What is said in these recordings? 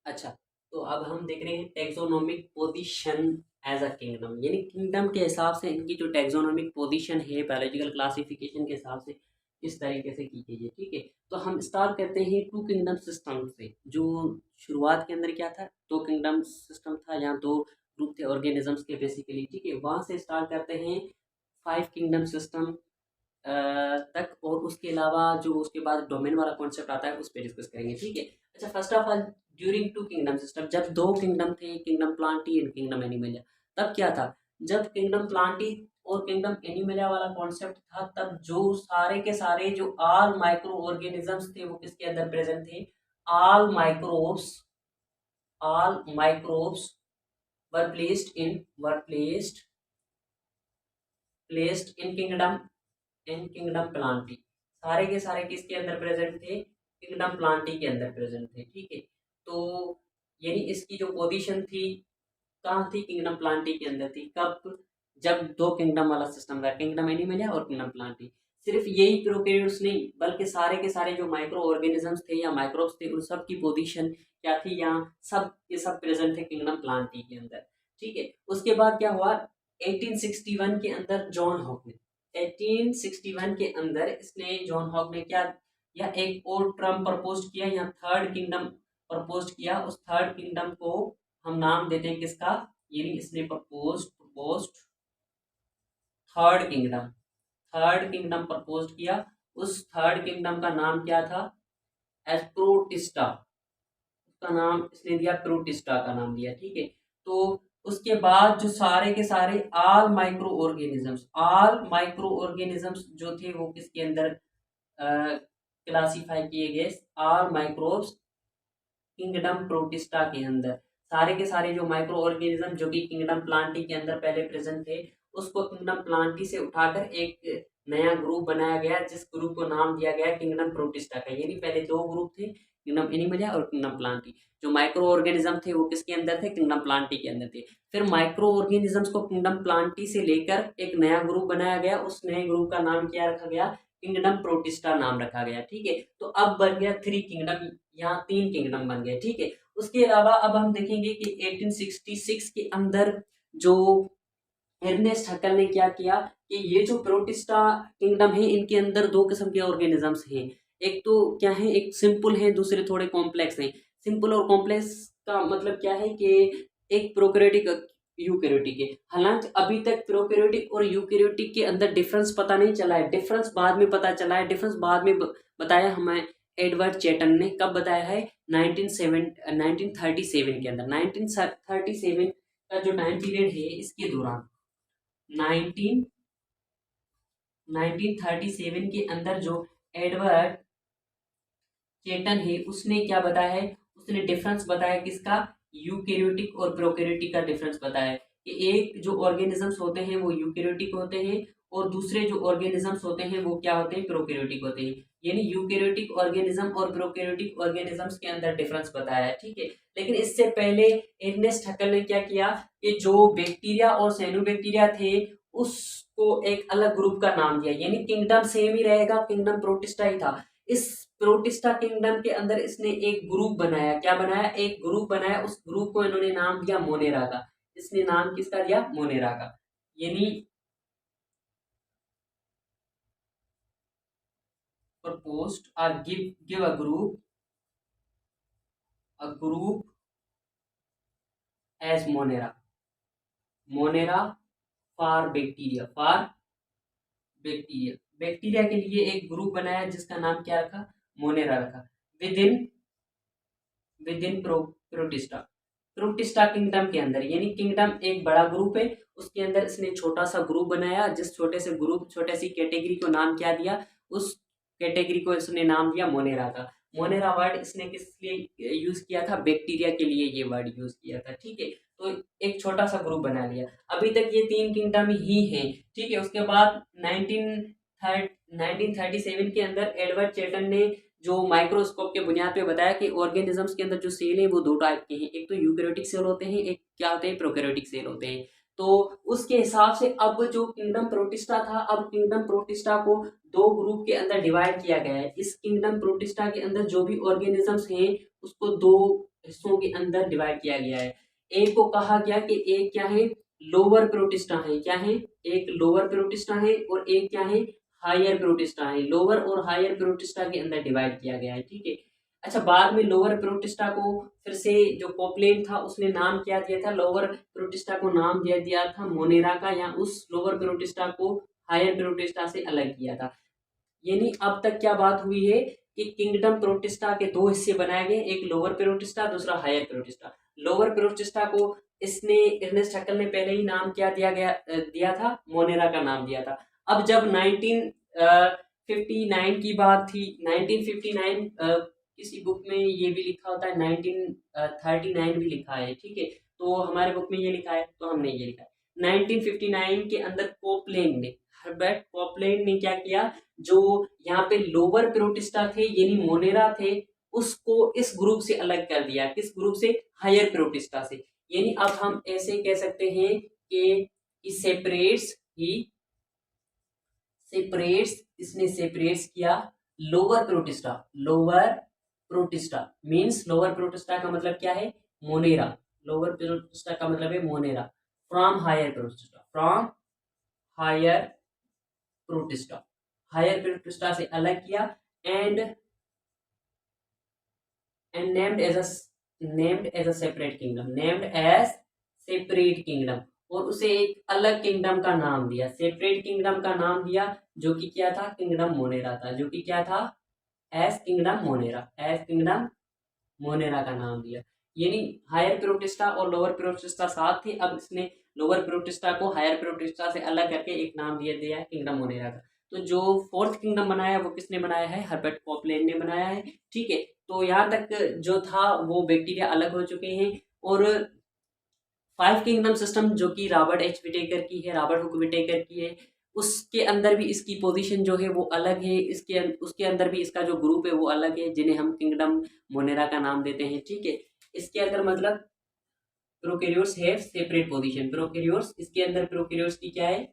अच्छा, तो अब हम देख रहे हैं taxonomic position as a kingdom, यानी किंगडम के हिसाब से इनकी जो टैक्सोनॉमिक पोजीशन है बायोलॉजिकल क्लासिफिकेशन के हिसाब से किस तरीके से की गई है। ठीक है, तो हम स्टार्ट करते हैं टू किंगडम सिस्टम से। जो शुरुआत के अंदर क्या था, दो किंगडम सिस्टम था, यहाँ दो ग्रुप थे ऑर्गेनिजम्स के बेसिकली। ठीक है, वहाँ से स्टार्ट करते हैं फाइव किंगडम सिस्टम तक, और उसके अलावा जो उसके बाद डोमेन वाला कॉन्सेप्ट आता है उस पर डिस्कस करेंगे। ठीक है, अच्छा, first of all during two kingdom system, जब दो किंगडम थे, kingdom Plantae and kingdom Animalia, तब क्या था, जब किंगडम प्लांटी और किंगडम एनिमलिया वाला कॉन्सेप्ट था, तब जो सारे के सारे जो ऑल माइक्रो ऑर्गेनिजम्स थे वो किसके अंदर प्रेजेंट थे, all microbes, all microbes were placed in kingdom Plantae. सारे के सारे किसके अंदर प्रेजेंट थे, किंगडम प्लांटी के अंदर प्रेजेंट थे। ठीक है, तो यानी इसकी जो पोजीशन थी कहाँ थी, किंगडम प्लांटी के अंदर थी। कब, जब दो किंगडम वाला सिस्टम था, किंगडम एनिमलिया और किंगडम प्लांटी। सिर्फ यही प्रोकैरियोट्स नहीं, बल्कि सारे के सारे जो माइक्रो ऑर्गेनिजम्स थे या माइक्रोब्स थे, उन सब की पोजीशन क्या थी, यहाँ सब के सब प्रेजेंट थे किंगडम प्लांटी के अंदर। ठीक है, उसके बाद क्या हुआ, 1861 के अंदर जॉन हॉक ने, 1861 के अंदर इसने, जॉन हॉक ने क्या, या एक और टर्म प्रपोज किया, या थर्ड किंगडम प्रपोज किया। उस थर्ड किंगडम को हम नाम देते हैं किसका, यानी इसने प्रपोज थर्ड किंगडम प्रपोज किया। उस थर्ड किंगडम का नाम क्या था, एस्प्रोटिस्टा। उसका नाम इसने दिया, प्रोटिस्टा का नाम दिया। ठीक है, तो उसके बाद जो सारे के सारे ऑल माइक्रो ऑर्गेनिजम्स जो थे वो किसके अंदर क्लासीफाई किए गए, ऑल माइक्रोब्स किंगडम प्रोटिस्टा के अंदर। सारे के सारे जो माइक्रो ऑर्गेनिज्म जो कि किंगडम प्लांटी के अंदर पहले प्रेजेंट थे, उसको किंगडम प्लांटी से उठाकर एक नया ग्रुप बनाया गया, जिस ग्रुप को नाम दिया गया किंगडम प्रोटिस्टा का। यानी पहले दो ग्रुप थे, किंगडम एनिमलिया और किंगडम प्लांटी। जो माइक्रो ऑर्गेनिज्म थे वो किसके अंदर थे, किंगडम प्लांटी के अंदर थे। फिर माइक्रो ऑर्गेनिजम्स को किंगडम प्लांटी से लेकर एक नया ग्रुप बनाया गया, उस नए ग्रुप का नाम क्या रखा गया, किंगडम प्रोटिस्टा नाम रखा गया। ठीक है, तो अब बन गया थ्री किंगडम, यहाँ तीन किंगडम बन गए। ठीक है, उसके अलावा अब हम देखेंगे कि 1866 के अंदर जो एर्नेस्ट हक्कल ने क्या किया, कि ये जो प्रोटिस्टा किंगडम है इनके अंदर दो किस्म के ऑर्गेनिजम्स हैं। एक तो क्या है, एक सिंपल है, दूसरे थोड़े कॉम्प्लेक्स हैं। सिंपल और कॉम्प्लेक्स का मतलब क्या है कि एक प्रोकैरियोटिक, यूकैरियोटिक है। हालांकि अभी तक प्रोकैरियोटिक और यूकैरियोटिक के अंदर डिफरेंस पता नहीं चला है, डिफरेंस बाद में पता चला है। डिफरेंस बाद में बताया हमें एडवर्ड चेटन ने, कब बताया है, 1937 के अंदर। 1937 का जो टाइम पीरियड है, इसके दौरान 19 1937 के अंदर जो एडवर्ड चेटन है उसने क्या बताया है, उसने डिफरेंस बताया किसका, यूकैरियोटिक और प्रोकैरियोटिक का डिफरेंस बताया है। कि एक जो ऑर्गेनिजम्स होते हैं वो यूकैरियोटिक होते हैं, और दूसरे जो ऑर्गेनिजम्स होते हैं वो क्या होते हैं, प्रोकैरियोटिक होते हैं। यानी यूकैरियोटिक ऑर्गेनिज्म और प्रोकैरियोटिक ऑर्गेनिजम्स के अंदर डिफरेंस बताया है। ठीक है, लेकिन इससे पहले एर्नेस्ट हक्कल ने क्या किया, कि जो बैक्टीरिया और साइनोबैक्टीरिया थे उसको एक अलग ग्रुप का नाम दिया। यानी किंगडम सेम ही रहेगा, किंगडम प्रोटिस्टा ही था। इस प्रोटिस्टा किंगडम के अंदर इसने एक ग्रुप बनाया, क्या बनाया, एक ग्रुप बनाया। उस ग्रुप को इन्होंने नाम दिया मोनेरा का। इसने नाम किसका दिया, मोनेरा का। यानी proposed or give a group as Monera for bacteria के लिए एक ग्रुप बनाया जिसका नाम क्या रखा, मोनेरा रखा। With in protista, protista kingdom के अंदर, यानी किंगडम एक बड़ा ग्रुप है, उसके अंदर इसने छोटा सा ग्रुप बनाया, जिस छोटे सी कैटेगरी को नाम क्या दिया, उस कैटेगरी को इसने नाम दिया मोनेरा का। मोनेरा वर्ड इसने किस लिए यूज किया था, बैक्टीरिया के लिए ये वर्ड यूज किया था। ठीक है, तो एक छोटा सा ग्रुप बना लिया। अभी तक ये तीन किंगडम ही हैं। ठीक है, उसके बाद 1937 के अंदर एडवर्ड चेटन ने जो माइक्रोस्कोप के बुनियाद पे बताया कि ऑर्गेनिजम्स के अंदर जो सेल है वो दो टाइप के हैं, एक तो यूकैरियोटिक सेल होते हैं, एक क्या होते हैं, प्रोकैरियोटिक सेल होते हैं। तो उसके हिसाब से अब जो किंगडम प्रोटिस्टा था, अब किंगडम प्रोटिस्टा को दो ग्रुप के अंदर डिवाइड किया गया है। इस किंगडम प्रोटिस्टा के अंदर जो भी ऑर्गेनिजम्स हैं उसको दो हिस्सों के अंदर डिवाइड किया गया है। एक को कहा गया कि एक क्या है, लोअर प्रोटिस्टा है, क्या है, एक लोअर प्रोटिस्टा है और एक क्या है, हायर प्रोटिस्टा है। लोअर और हायर प्रोटिस्टा के अंदर डिवाइड किया गया है, ठीक है। अच्छा, बाद में लोअर प्रोटिस्टा को फिर से जो कोपलेन था उसने नाम क्या दिया था, लोअर प्रोटिस्टा को नाम दिया था मोनेरा का, या उस लोअर प्रोटिस्टा को हायर प्रोटिस्टा से अलग किया था। यानी अब तक क्या बात हुई है कि किंगडम प्रोटिस्टा के दो हिस्से बनाए गए, एक लोअर प्रोटिस्टा, दूसरा हायर प्रोटिस्टा। लोअर प्रोटिस्टा को इसने इर्नेस्ट हैक्कल ने पहले ही नाम क्या दिया था, मोनेरा का नाम दिया था। अब जब 1959 की बात थी, 1959 किसी बुक में ये भी लिखा होता है, 1939 भी लिखा है, ठीक है। तो हमारे बुक में ये लिखा है, तो हमने ये लिखा है 1959 के अंदर कोपलेन ने, हर्बर्ट कोपलेन ने क्या किया, जो यहाँ पे लोअर प्रोटिस्टा थे यानी मोनेरा थे, उसको इस ग्रुप से अलग कर दिया। किस ग्रुप से, हायर प्रोटिस्टा से। यानी अब हम ऐसे कह सकते हैं कि इसने सेपरेट्स किया lower protista. Lower protista means, lower protista का मतलब क्या है, मोनेरा। लोअर प्रोटिस्टा का मतलब है Monera, from higher Protista, from higher Protista. Higher Protista से अलग किया and named as a separate kingdom, named as separate kingdom, और उसे एक अलग किंगडम का नाम दिया, सेपरेट किंगडम का नाम दिया, जो कि क्या था, किंगडम मोनेरा था, जो कि क्या था, as kingdom Monera, as kingdom Monera का नाम दिया। यानी हायर प्रोटिस्टा और लोअर प्रोटिस्टा साथ थे, अब इसने लोअर प्रोटिस्टा को हायर प्रोटिस्टा से अलग करके एक नाम दिया है किंगडम मोनेरा का। तो जो फोर्थ किंगडम बनाया वो किसने बनाया है, हर्बर्ट कोपलेन ने बनाया है, ठीक है। तो यहाँ तक जो था वो बैक्टीरिया अलग हो चुके हैं। और फाइव किंगडम सिस्टम जो कि रॉबर्ट एच विटेकर की है, रॉबर्ट हुक विटेकर की है, उसके अंदर भी इसकी पोजीशन जो है वो अलग है, उसके अंदर भी इसका जो ग्रुप है वो अलग है, जिन्हें हम किंगडम मोनेरा का नाम देते हैं, ठीक है। इसके अंदर मतलब prokaryotes have separate position, prokaryotes, इसके अंदर प्रोकैरियोट्स की क्या है,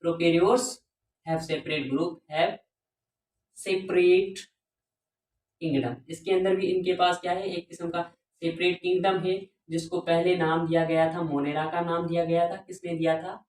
prokaryotes have separate group, have separate kingdom. इसके अंदर भी इनके पास क्या है, एक किस्म का सेपरेट किंगडम है, जिसको पहले नाम दिया गया था, मोनेरा का नाम दिया गया था। किसने दिया था,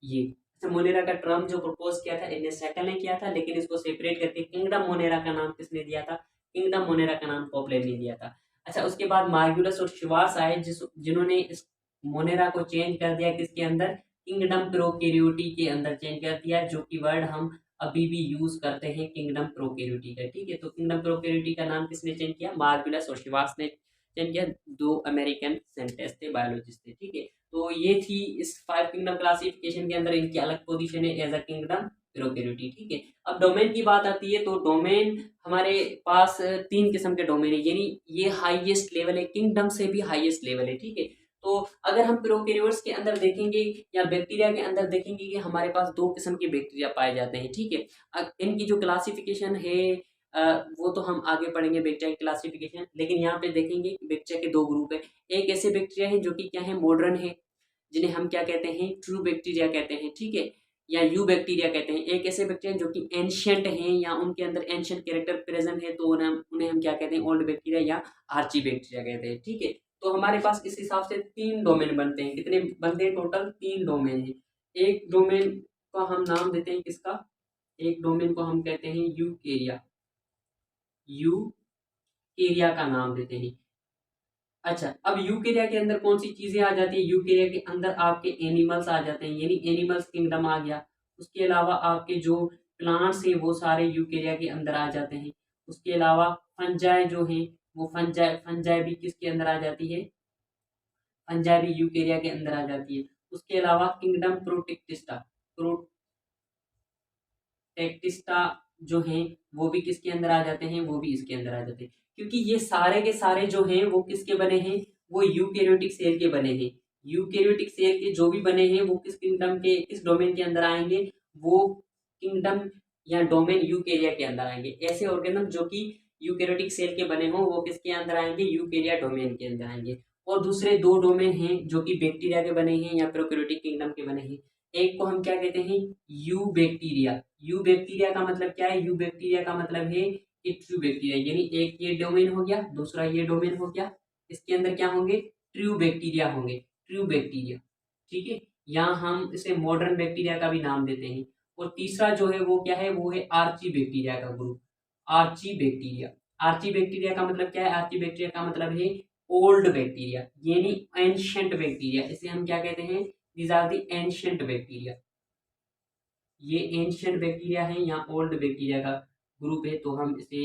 ये। अच्छा, मोनेरा का टर्म जो प्रपोज किया था इर्नेस्ट हैक्कल ने किया था, लेकिन इसको सेपरेट करके किंगडम मोनेरा का नाम किसने दिया था, किंगडम मोनेरा का नाम कोपलेन ने दिया था। अच्छा, उसके बाद मार्गुलस और शिवार्स आए, जिन्होंने इस मोनेरा को चेंज कर दिया, किसके अंदर, किंगडम प्रोकैरियोटी के अंदर चेंज कर दिया, जो कि वर्ड हम अभी भी यूज करते हैं, किंगडम प्रोकैरियोटी का, ठीक है। तो किंगडम प्रोकैरियोटी का नाम किसने चेंज किया, मार्गुलस और शिवार्स ने चेंज किया, दो अमेरिकन साइंटिस्ट थे, बायोलॉजिस्ट थे, ठीक है। तो ये थी इस फाइव किंगडम क्लासिफिकेशन के अंदर इनकी अलग पोजीशन है एज अ किंगडम प्रोकैरियोटी, ठीक है। अब डोमेन की बात आती है, तो डोमेन हमारे पास तीन किस्म के डोमेन है, यानी ये हाईएस्ट लेवल है, किंगडम से भी हाईएस्ट लेवल है, ठीक है। तो अगर हम प्रोकैरियोट्स के अंदर देखेंगे या बैक्टीरिया के अंदर देखेंगे कि हमारे पास दो किस्म के बैक्टीरिया पाए जाते हैं, ठीक है। इनकी जो क्लासिफिकेशन है वो तो हम आगे पढ़ेंगे बैक्टीरिया की क्लासिफिकेशन, लेकिन यहाँ पे देखेंगे कि बैक्टीरिया के दो ग्रुप है। एक ऐसे बैक्टीरिया है जो कि क्या है, मॉडर्न है, जिन्हें हम क्या कहते हैं, ट्रू बैक्टीरिया कहते हैं, ठीक है, या यू बैक्टीरिया कहते हैं। एक ऐसे बैक्टीरिया जो कि एंशियंट हैं या उनके अंदर एंशियंट कैरेक्टर प्रेजेंट है, तो उन्हें हम क्या कहते हैं, ओल्ड बैक्टीरिया या आर्ची बैक्टीरिया कहते हैं, ठीक है। तो हमारे पास इस हिसाब से तीन डोमेन बनते हैं। कितने बनते हैं, टोटल तीन डोमेन है। एक डोमेन का हम नाम देते हैं किसका, एक डोमेन को हम कहते हैं यूकेरिया, यूकेरिया का नाम देते हैं। अच्छा, अब यूकेरिया के अंदर कौन सी चीजें आ जाती है, यूकेरिया के अंदर आपके एनिमल्स आ जाते हैं, यानी एनिमल्स किंगडम आ गया। उसके अलावा आपके जो प्लांट्स हैं वो सारे यूकेरिया के अंदर आ जाते हैं। उसके अलावा फंजाई जो है, वो फंजाई भी किसके अंदर आ जाती है, फंजाई भी यूकेरिया के अंदर आ जाती है। उसके अलावा किंगडम प्रोटेक्टिस्टा जो हैं वो भी किसके अंदर आ जाते हैं, वो भी इसके अंदर आ जाते हैं, क्योंकि ये सारे के सारे जो हैं वो किसके बने हैं, वो यूकेरियोटिक सेल के बने हैं। यूकेरियोटिक सेल के जो भी बने हैं वो किस किंगडम के, किस डोमेन के अंदर आएंगे, वो किंगडम या डोमेन यूकेरिया के अंदर आएंगे। ऐसे ऑर्गेनिज्म जो कि यूकेरियोटिक सेल के बने हों वो किसके अंदर आएंगे, यूकेरिया डोमेन के अंदर आएंगे। और दूसरे दो डोमेन हैं जो कि बैक्टीरिया के बने हैं या प्रोकैरियोटिक किंगडम के बने हैं। एक को हम क्या कहते हैं, यू बैक्टीरिया। यू बैक्टीरिया का मतलब क्या है, यू बैक्टीरिया का मतलब है ये ट्रू बैक्टीरिया, यानी एक ये डोमेन हो गया, दूसरा ये डोमेन हो गया। इसके अंदर क्या होंगे, ट्रू बैक्टीरिया होंगे, ट्रू बैक्टीरिया, ठीक है। यहाँ हम इसे मॉडर्न बैक्टीरिया का भी नाम देते हैं। और तीसरा जो है वो क्या है, वो है आर्ची बैक्टीरिया का group, archaebacteria. Archaebacteria का मतलब क्या है, आर्ची बैक्टीरिया का मतलब है ओल्ड बैक्टीरिया, यानी एंशिएंट बैक्टीरिया। इसे हम क्या कहते हैं, these are the ancient bacteria. ये एंशिएंट बैक्टीरिया है या ओल्ड बैक्टीरिया का ग्रुप है, तो हम इसे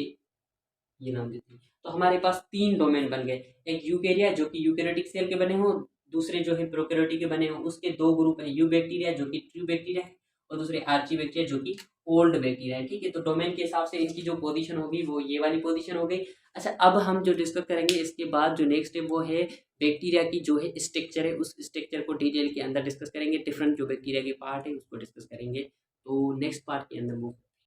ये नाम देते हैं। तो हमारे पास 3 डोमेन बन गए, एक यूकेरिया जो कि यूकेरियोटिक सेल के बने हों, दूसरे जो है प्रोकैरियोटिक के बने हों, उसके 2 ग्रुप है, यू बैक्टीरिया जो कि ट्रू बैक्टीरिया है, और दूसरे आर्ची बैक्टीरिया जो कि ओल्ड बैक्टीरिया है, ठीक है। तो डोमेन के हिसाब से इनकी जो पोजीशन होगी वो ये वाली पोजीशन हो गई। अच्छा, अब हम जो डिस्कस करेंगे इसके बाद जो नेक्स्ट है वो है बैक्टीरिया की जो है स्ट्रक्चर है, उस स्ट्रक्चर को डिटेल के अंदर डिस्कस करेंगे, डिफरेंट जो बैक्टीरिया के पार्ट है उसको डिस्कस करेंगे। तो नेक्स्ट पार्ट के अंदर वो